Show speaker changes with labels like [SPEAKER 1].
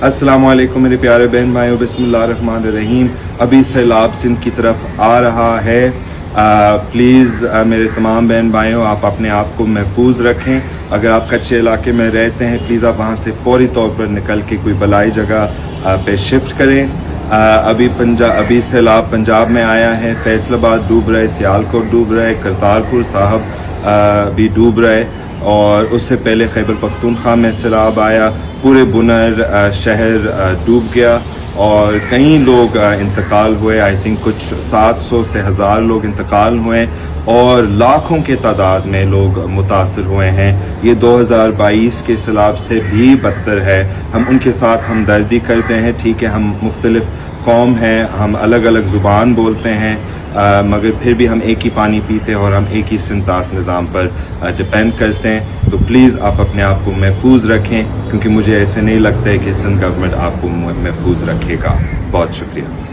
[SPEAKER 1] अस्सलाम वालेकुम मेरे प्यारे बहन भाइयों, बिस्मिल्लाहिर्रहमानिर्रहीम। अभी सैलाब सिंध की तरफ आ रहा है। प्लीज़ मेरे तमाम बहन भाइयों, आप अपने आप को महफूज रखें। अगर आप कच्चे इलाके में रहते हैं, प्लीज़ आप वहाँ से फौरी तौर पर निकल के कोई बलाई जगह पे शिफ्ट करें। अभी सैलाब पंजाब में आया है। फैसलाबाद डूब रहा है, सियालकोट डूब रहा है, करतारपुर साहब भी डूब रहा है, और उससे पहले खैबर पख्तूनख्वा में सैलाब आया। पूरे बुनर शहर डूब गया और कई लोग इंतकाल हुए। आई थिंक कुछ 700 से 1000 लोग इंतकाल हुए और लाखों के तादाद में लोग मुतासर हुए हैं। ये 2022 के सैलाब से भी बदतर है। हम उनके साथ हमदर्दी करते हैं। ठीक है, हम मुख्तलिफ कौम हैं, हम अलग अलग ज़ुबान बोलते हैं, मगर फिर भी हम एक ही पानी पीते हैं और हम एक ही सिंतास निज़ाम पर डिपेंड करते हैं। तो प्लीज़ आप अपने आप को महफूज रखें, क्योंकि मुझे ऐसे नहीं लगता है कि सिंध गवर्नमेंट आपको महफूज रखेगा। बहुत शुक्रिया।